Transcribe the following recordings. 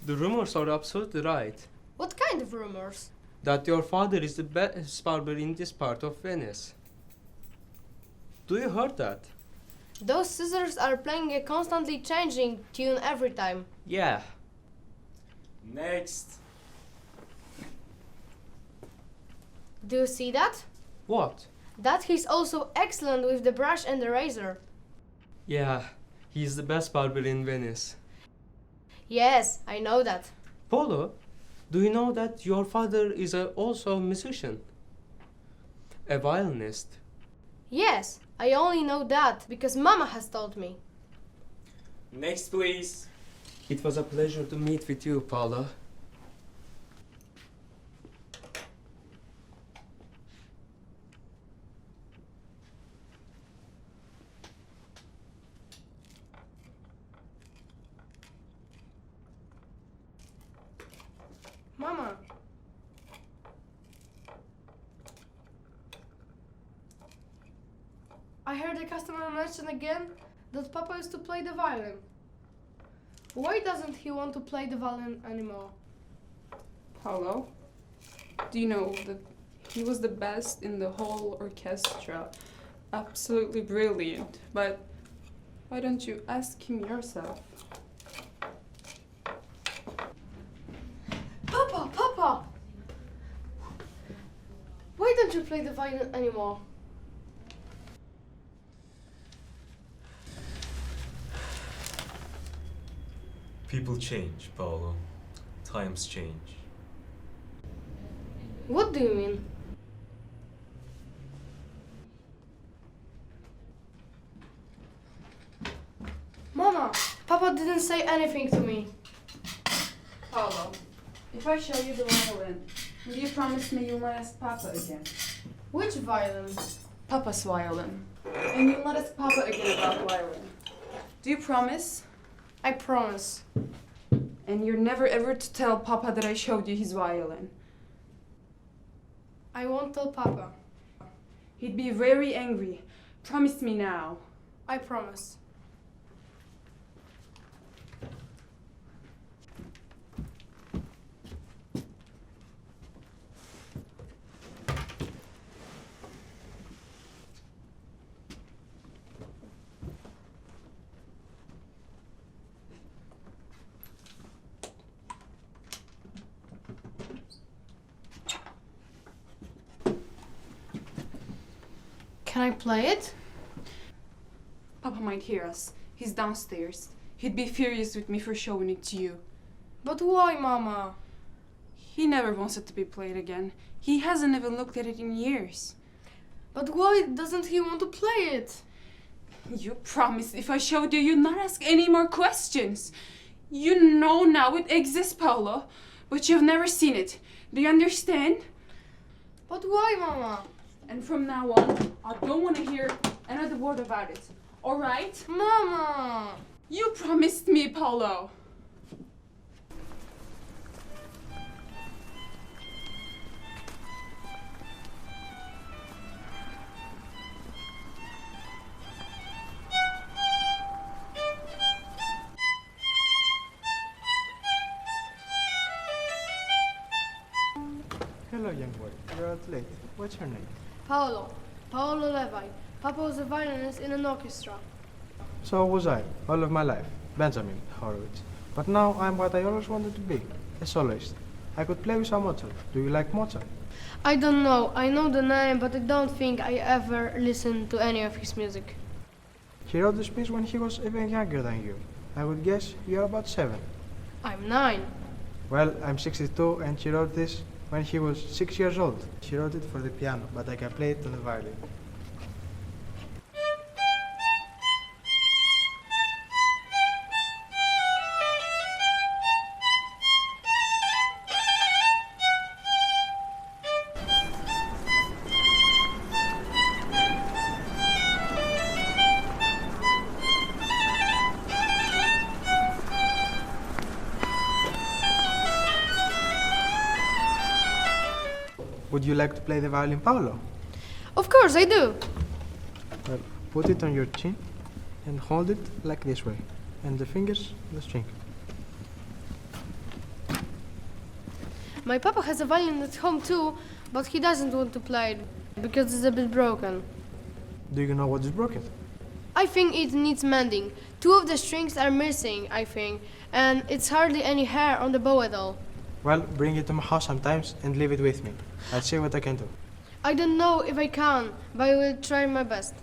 The rumors are absolutely right. What kind of rumors? That your father is the best barber in this part of Venice. Do you heard that? Those scissors are playing a constantly changing tune every time. Yeah. Next. Do you see that? What? That he's also excellent with the brush and the razor. Yeah, he's the best barber in Venice. Yes, I know that. Polo, do you know that your father is also a musician? A violinist. Yes, I only know that because Mama has told me. Next, please. It was a pleasure to meet with you, Paolo. Mama. I heard a customer mention again that Papa used to play the violin. Why doesn't he want to play the violin anymore? Paolo, do you know that he was the best in the whole orchestra? Absolutely brilliant. But why don't you ask him yourself? Papa! Papa! Why don't you play the violin anymore? People change, Paolo. Times change. What do you mean? Mama! Papa didn't say anything to me. Paolo, if I show you the violin, will you promise me you'll not ask Papa again? Which violin? Papa's violin. And you'll not ask Papa again about violin. Do you promise? I promise. And you're never ever to tell Papa that I showed you his violin. I won't tell Papa. He'd be very angry. Promise me now. I promise. Can I play it? Papa might hear us. He's downstairs. He'd be furious with me for showing it to you. But why, Mama? He never wants it to be played again. He hasn't even looked at it in years. But why doesn't he want to play it? You promised if I showed you, you'd not ask any more questions. You know now it exists, Paolo, but you've never seen it. Do you understand? But why, Mama? And from now on, I don't want to hear another word about it. All right? Mama! You promised me, Paolo. Hello, young boy. You're out late. What's your name? Paolo. Paolo Levi. Papa was a violinist in an orchestra. So was I, all of my life. Benjamin Horowitz. But now I'm what I always wanted to be, a soloist. I could play with some Mozart. Do you like Mozart? I don't know. I know the name, but I don't think I ever listened to any of his music. He wrote this piece when he was even younger than you. I would guess you're about 7. I'm 9. Well, I'm 62 and he wrote this when he was 6 years old. He wrote it for the piano, but I can play it on the violin. Would you like to play the violin, Paolo? Of course I do. Well, put it on your chin and hold it like this way. And the fingers on the string. My papa has a violin at home too, but he doesn't want to play it because it's a bit broken. Do you know what is broken? I think it needs mending. 2 of the strings are missing, I think, and it's hardly any hair on the bow at all. Well, bring it to my house sometimes and leave it with me. I'll see what I can do. I don't know if I can, but I will try my best.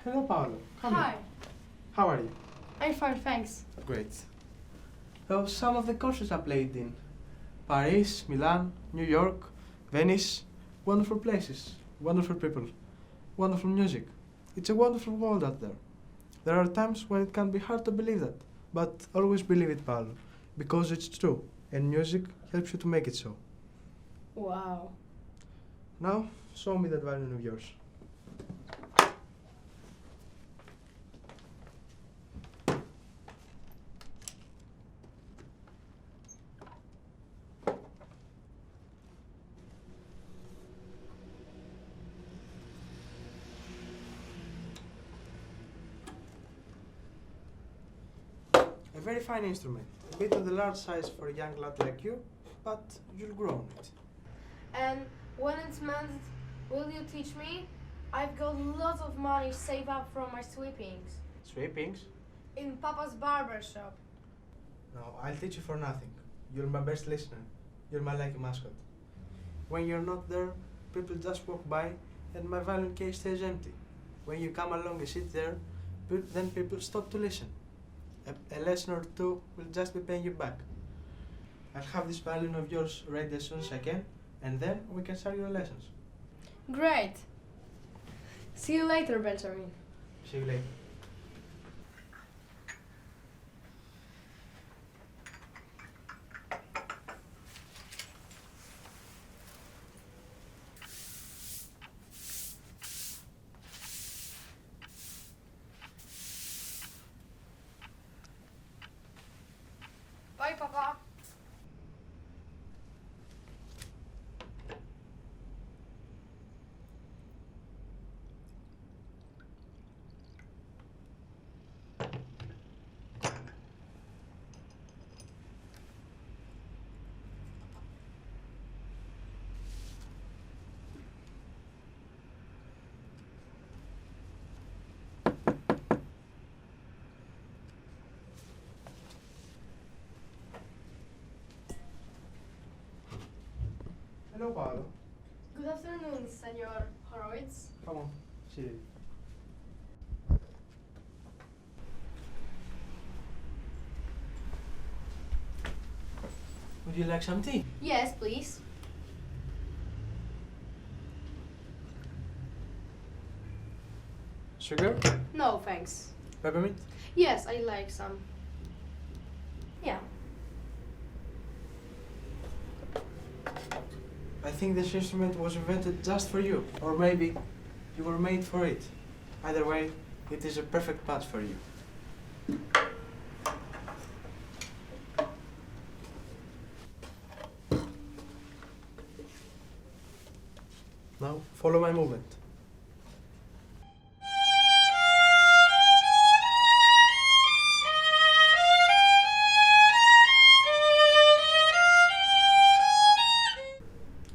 Hello, Paolo. Come Hi. here. How are you? I'm fine, thanks. Great. So, some of the courses I played in Paris, Milan, New York, Venice. Wonderful places, wonderful people, wonderful music. It's a wonderful world out there. There are times when it can be hard to believe that, but always believe it, Paolo, because it's true, and music helps you to make it so. Wow. Now, show me that violin of yours. A very fine instrument, a bit on the large size for a young lad like you, but you'll grow on it. And when it's mended, will you teach me? I've got lots of money saved up from my sweepings Sweepings? in Papa's barber shop. No, I'll teach you for nothing. You're my best listener. You're my lucky mascot. When you're not there, people just walk by and my violin case stays empty. When you come along and sit there, then people stop to listen. A lesson or two will just be paying you back. I'll have this violin of yours ready as soon as I can, and then we can start your lessons. Great. See you later, Benjamin. See you later. Bye, Papa. Hello, Paolo. Good afternoon, Senor Horowitz. Come on, sit. Would you like some tea? Yes, please. Sugar? No, thanks. Peppermint? Yes, I like some. Yeah. I think this instrument was invented just for you, or maybe you were made for it. Either way, it is a perfect match for you. Now, follow my movement.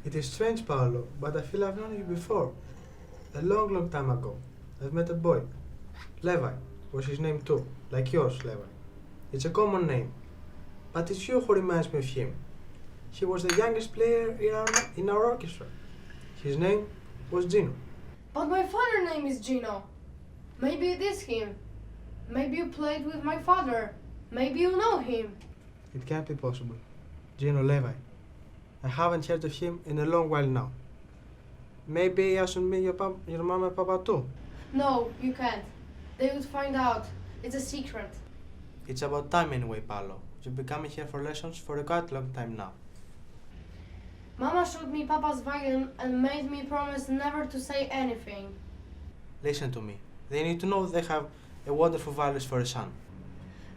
It is strange, Paolo, but I feel I've known you before. A long, long time ago. I've met a boy. Levi was his name too, like yours, Levi. It's a common name, but it's you who reminds me of him. He was the youngest player in our orchestra. His name was Gino. But my father's name is Gino. Maybe it is him. Maybe you played with my father. Maybe you know him. It can't be possible. Gino Levi. I haven't heard of him in a long while now. Maybe I should meet your mom and papa too. No, you can't. They would find out. It's a secret. It's about time anyway, Paolo. You've been coming here for lessons for a quite long time now. Mama showed me Papa's violin and made me promise never to say anything. Listen to me. They need to know they have a wonderful violinist for a son.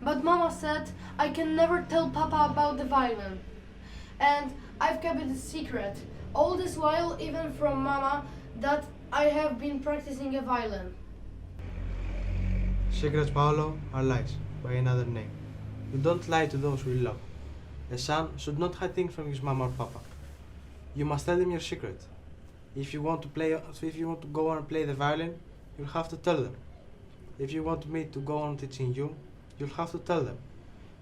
But Mama said I can never tell Papa about the violin. And I've kept it a secret. All this while, even from Mama, that I have been practicing a violin. Secrets, Paolo, are lies, by another name. You don't lie to those we love. A son should not hide things from his mama or papa. You must tell them your secret. If you want to go on and play the violin, you'll have to tell them. If you want me to go on teaching you, you'll have to tell them.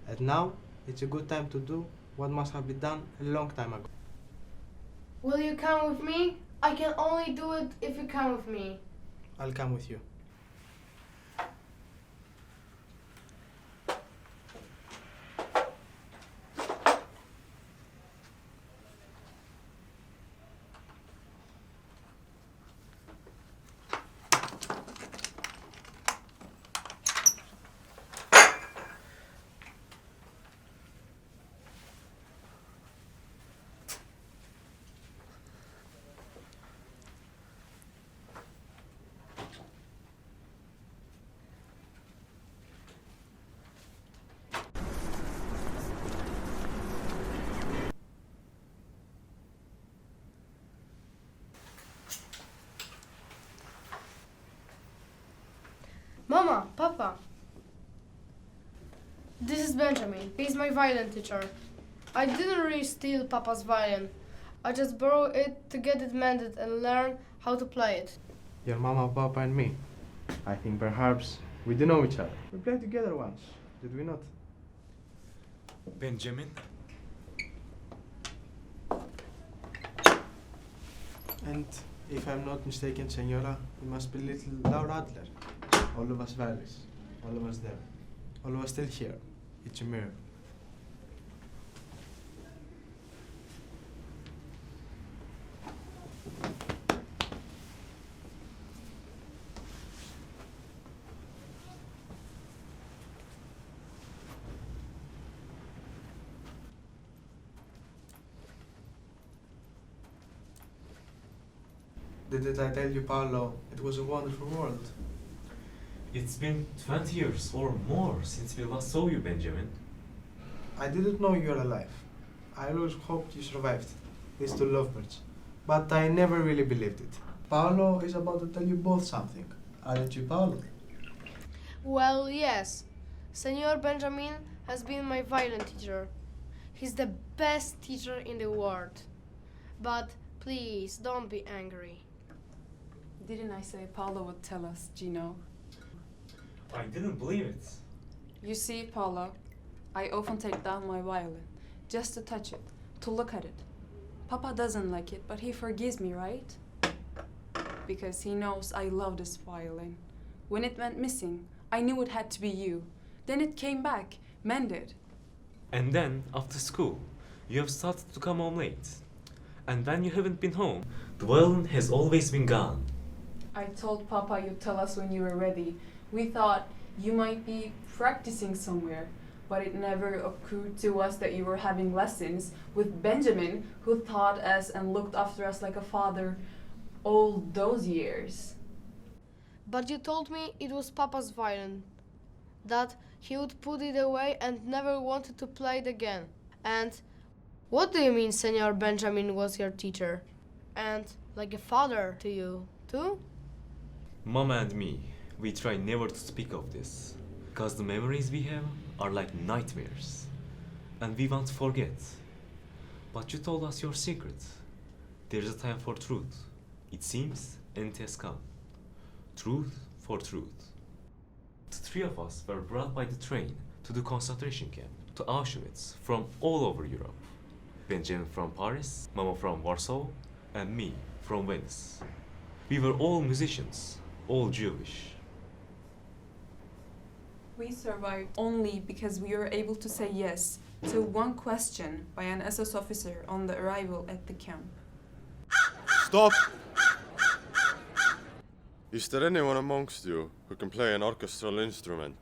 And now, it's a good time to do what must have been done a long time ago. Will you come with me? I can only do it if you come with me. I'll come with you. Mama, Papa. This is Benjamin. He's my violin teacher. I didn't really steal Papa's violin. I just borrowed it to get it mended and learn how to play it. Your mama, papa, and me. I think perhaps we do know each other. We played together once, did we not? Benjamin? And if I'm not mistaken, Senora, it must be little Laura Adler. All of us violins, all of us there, all of us still here. It's a miracle. Didn't I tell you, Paolo, it was a wonderful world? It's been 20 years or more since we last saw you, Benjamin. I didn't know you were alive. I always hoped you survived these two lovebirds, but I never really believed it. Paolo is about to tell you both something. Aren't you, Paolo? Well, yes. Senor Benjamin has been my violin teacher. He's the best teacher in the world. But please, don't be angry. Didn't I say Paolo would tell us, Gino? I didn't believe it. You see, Paolo, I often take down my violin just to touch it, to look at it. Papa doesn't like it, but he forgives me, right? Because he knows I love this violin. When it went missing, I knew it had to be you. Then it came back, mended. And then, after school, you have started to come home late. And when you haven't been home, the violin has always been gone. I told Papa you'd tell us when you were ready. We thought you might be practicing somewhere, but it never occurred to us that you were having lessons with Benjamin, who taught us and looked after us like a father all those years. But you told me it was Papa's violin, that he would put it away and never wanted to play it again. And what do you mean Senor Benjamin was your teacher? And like a father to you, too? Mama and me, we try never to speak of this, because the memories we have are like nightmares, and we want to forget. But you told us your secret. There's a time for truth. It seems, and it has come. Truth for truth. The three of us were brought by the train to the concentration camp, to Auschwitz, from all over Europe. Benjamin from Paris, Mama from Warsaw, and me from Venice. We were all musicians, all Jewish. We survived only because we were able to say yes to one question by an SS officer on the arrival at the camp. Stop! Is there anyone amongst you who can play an orchestral instrument?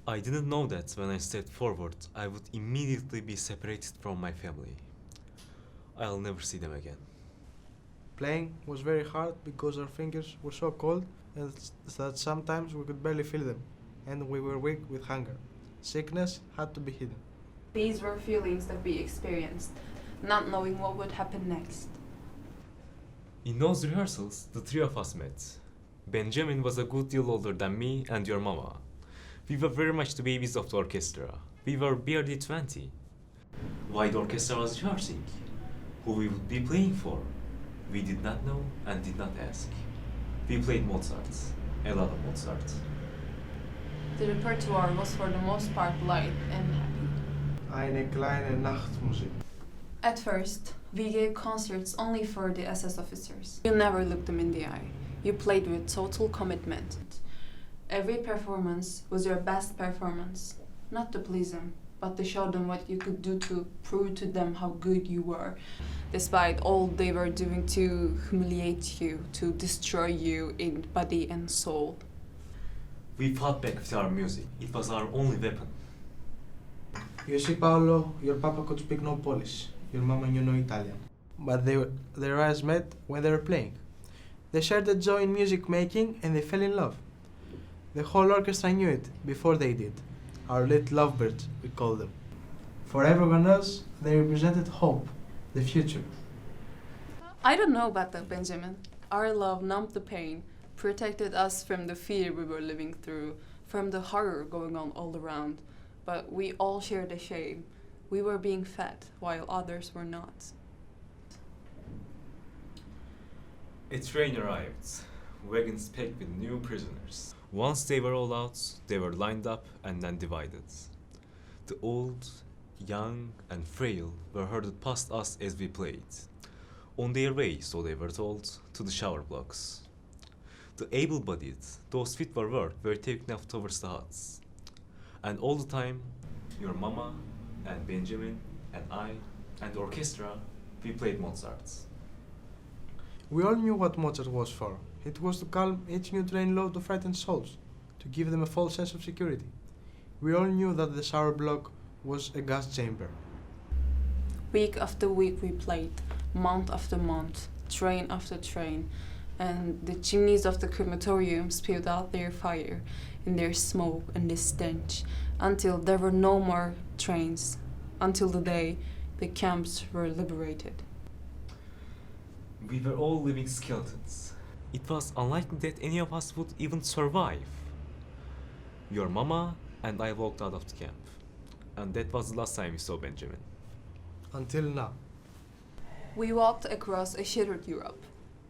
I didn't know that when I stepped forward, I would immediately be separated from my family. I'll never see them again. Playing was very hard because our fingers were so cold and that sometimes we could barely feel them, and we were weak with hunger. Sickness had to be hidden. These were feelings that we experienced, not knowing what would happen next. In those rehearsals, the three of us met. Benjamin was a good deal older than me and your mama. We were very much the babies of the orchestra. We were barely 20. Why the orchestra was rehearsing? Who we would be playing for? We did not know and did not ask. We played Mozart, a lot of Mozart. The repertoire was for the most part light and happy. Eine kleine Nachtmusik. At first, we gave concerts only for the SS officers. You never looked them in the eye. You played with total commitment. Every performance was your best performance, not to please them, but to show them what you could do to prove to them how good you were, despite all they were doing to humiliate you, to destroy you in body and soul. We fought back with our music. It was our only weapon. You see, Paolo, your papa could speak no Polish. Your mama knew no Italian. But their eyes met when they were playing. They shared the joy in music making and they fell in love. The whole orchestra knew it before they did. Our little lovebirds, we call them. For everyone else, they represented hope, the future. I don't know about that, Benjamin. Our love numbed the pain, protected us from the fear we were living through, from the horror going on all around. But we all shared the shame. We were being fed while others were not. A train arrived, wagons packed with new prisoners. Once they were all out, they were lined up and then divided. The old, young, and frail were herded past us as we played. On their way, so they were told, to the shower blocks. The able-bodied, those fit for work, were taken off towards the huts. And all the time, your mama and Benjamin and I and the orchestra, we played Mozart. We all knew what Mozart was for. It was to calm each new train load of frightened souls, to give them a false sense of security. We all knew that the shower block was a gas chamber. Week after week we played, month after month, train after train, and the chimneys of the crematorium spewed out their fire in their smoke and the stench until there were no more trains, until the day the camps were liberated. We were all living skeletons. It was unlikely that any of us would even survive. Your mama and I walked out of the camp, and that was the last time we saw Benjamin. Until now. We walked across a shattered Europe,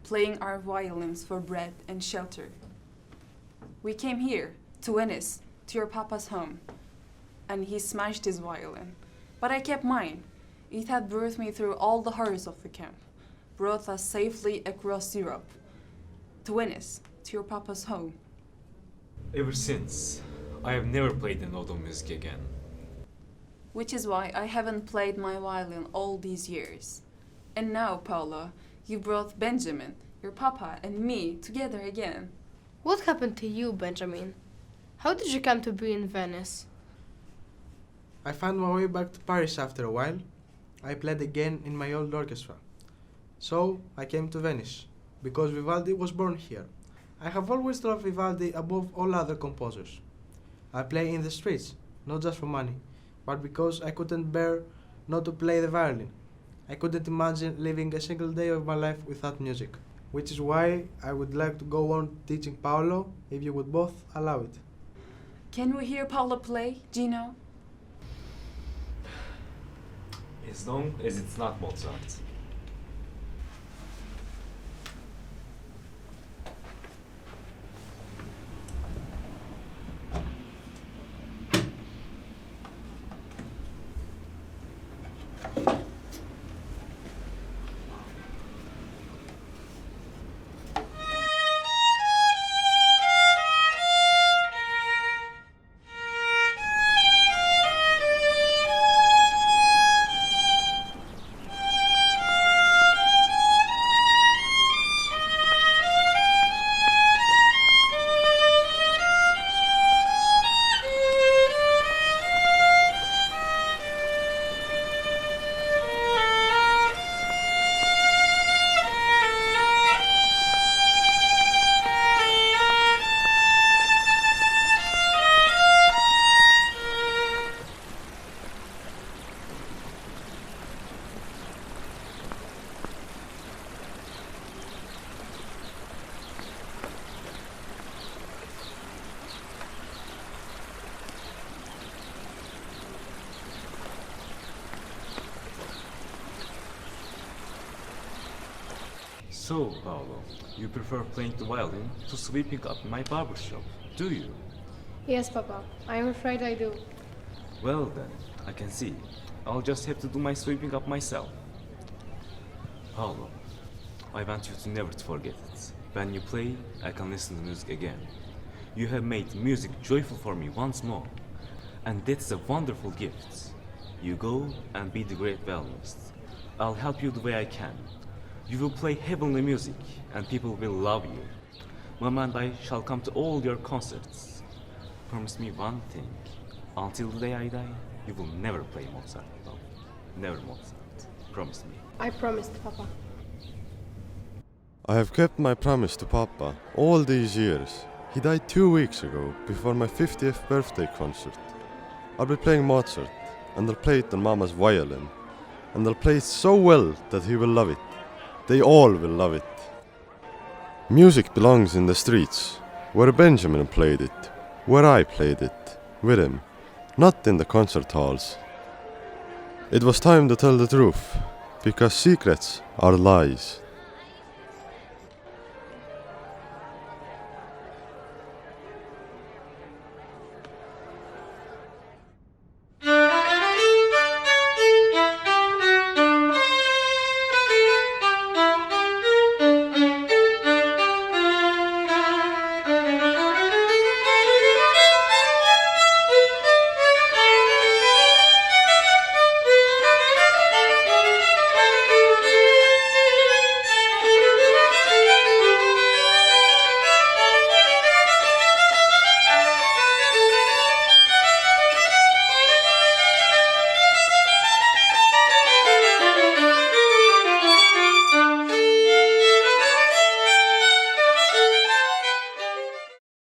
playing our violins for bread and shelter. We came here, to Venice, to your papa's home, and he smashed his violin. But I kept mine. It had brought me through all the horrors of the camp, brought us safely across Europe, to Venice, to your papa's home. Ever since, I have never played a note of music again. Which is why I haven't played my violin all these years. And now, Paolo, you brought Benjamin, your papa, and me together again. What happened to you, Benjamin? How did you come to be in Venice? I found my way back to Paris after a while. I played again in my old orchestra. So I came to Venice, because Vivaldi was born here. I have always loved Vivaldi above all other composers. I play in the streets, not just for money, but because I couldn't bear not to play the violin. I couldn't imagine living a single day of my life without music, which is why I would like to go on teaching Paolo if you would both allow it. Can we hear Paolo play, Gino? As long as it's not Mozart. So, Paolo, you prefer playing the violin to sweeping up my barber shop, do you? Yes, Papa. I am afraid I do. Well then, I can see. I'll just have to do my sweeping up myself. Paolo, I want you to never forget it. When you play, I can listen to music again. You have made music joyful for me once more. And that's a wonderful gift. You go and be the great violinist. I'll help you the way I can. You will play heavenly music and people will love you. Mama and I shall come to all your concerts. Promise me one thing. Until the day I die, you will never play Mozart. No, never Mozart. Promise me. I promised, Papa. I have kept my promise to Papa all these years. He died 2 weeks ago, before my 50th birthday concert. I'll be playing Mozart, and I'll play it on Mama's violin. And I'll play it so well that he will love it. They all will love it. Music belongs in the streets, where Benjamin played it, where I played it, with him, not in the concert halls. It was time to tell the truth, because secrets are lies.